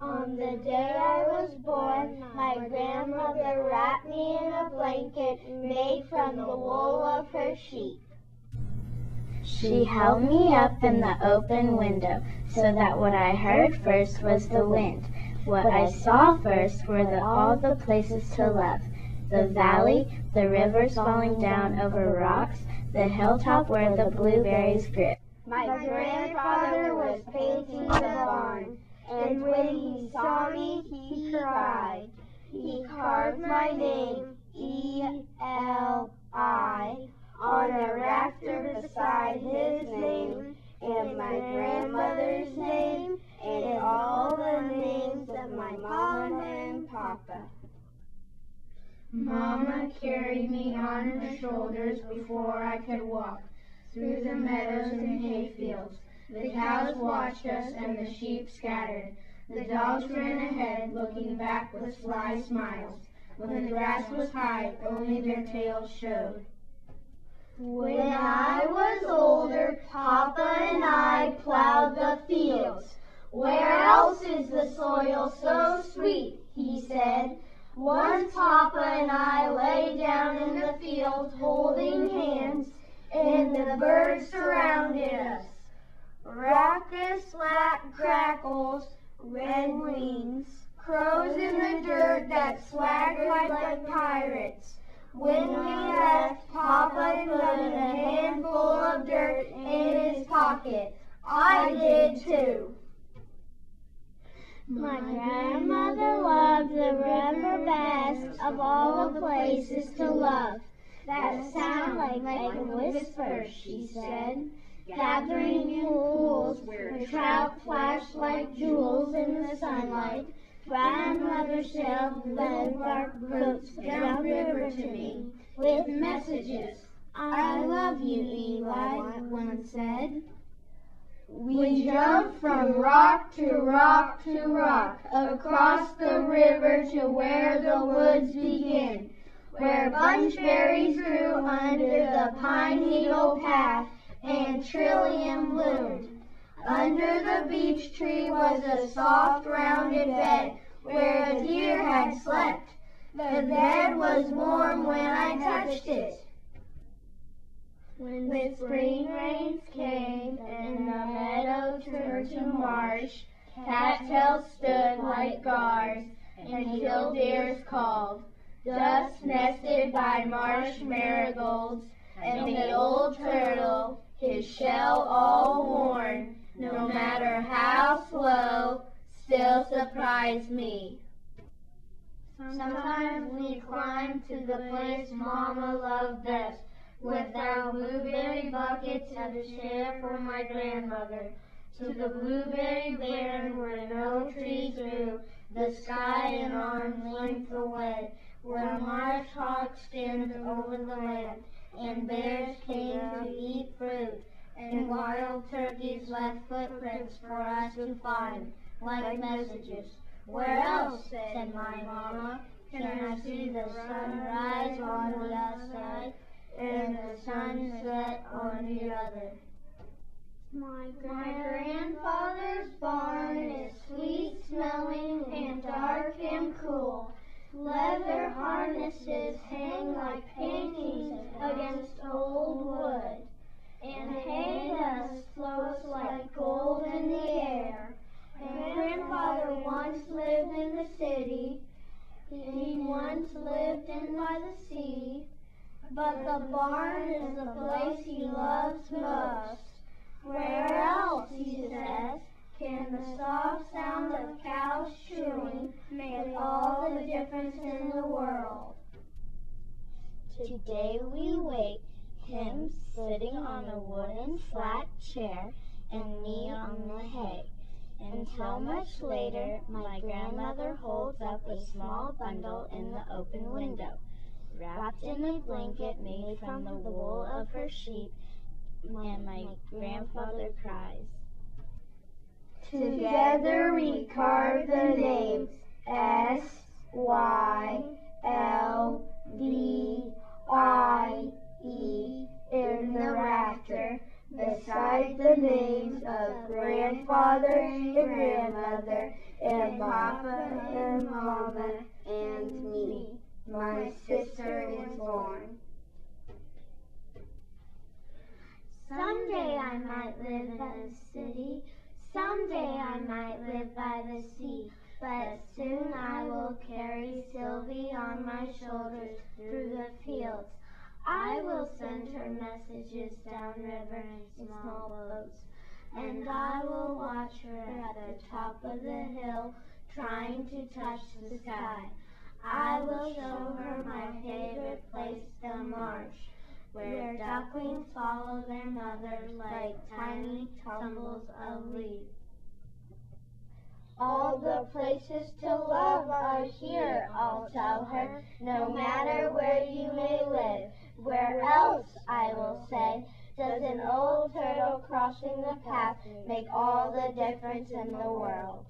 On the day I was born, my grandmother wrapped me in a blanket made from the wool of her sheep. She held me up in the open window so that what I heard first was the wind. What I saw first were all the places to love. The valley, the rivers falling down over rocks, the hilltop where the blueberries grew. My grandfather was painting the barn, and when he saw me, he cried. He carved my name, E-L-I, on a rafter beside his name, and my grandmother's name, and all the names of my mama and papa. Mama carried me on her shoulders before I could walk, through the meadows and hayfields. The cows watched us and the sheep scattered. The dogs ran ahead, looking back with sly smiles. When the grass was high, only their tails showed. When I was older, Papa and I plowed the fields. Where else is the soil so sweet, he said. Once Papa and I lay down in the field holding hands, and the birds surrounded us. Raucous black crackles, red wings, crows in the dirt that swaggered like pirates. When we left, Papa put a handful of dirt in his pocket. I did too. My grandmother loved the river best of all the places to love. That sound like a whisper, she said, gathering in pools where trout flashed like jewels in the sunlight. Grandmother sailed red bark boats downriver to me with messages. I love you, Eli, one said. We jumped from rock to rock to rock, across the river to where the woods begin, where bunchberries grew under the pine needle path and trillium bloomed. Under the beech tree was a soft rounded bed where a deer had slept. The bed was warm when I touched it. When the spring rains came and the meadow turned to marsh, cattails stood like guards and killdeers called. Dust nested by marsh marigolds, and the old turtle, his shell all worn, no matter how slow, still surprised me. Sometimes we climbed to the place Mama loved best, with our blueberry buckets and a chair for my grandmother, to the blueberry barren where no trees grew, the sky an arm's length away, where marsh hawks skimmed over the land, and bears came to eat fruit, and wild turkeys left footprints for us to find, like messages. Where else, said my mama, can I see the sunrise on the outside and the sunset on the other? My grandfather's barn is sweet-smelling and dark and cool. Leather harnesses hang like paintings against old wood, and hay dust floats like gold in the air. And Grandfather once lived in the city. He once lived in by the sea. But the barn is the place he loves most. Where else, he says, can the soft sound of cows chewing make all the difference in the world? Today we wait, him sitting on a wooden flat chair and me on the hay. Until much later, my grandmother holds up a small bundle in the open window, wrapped in a blanket made from the wool of her sheep, and my grandfather cries. Together we carve the names S-Y-L-V-I-E in the rafter, beside the names of grandfather and grandmother and my born. Someday I might live in a city, someday I might live by the sea, but soon I will carry Sylvie on my shoulders through the fields. I will send her messages downriver in small boats, and I will watch her at the top of the hill, trying to touch the sky. I will show her my favorite place, the marsh, where ducklings follow their mother like tiny tumbles of leaves. All the places to love are here, I'll tell her, no matter where you may live. Where else, I will say, does an old turtle crossing the path make all the difference in the world?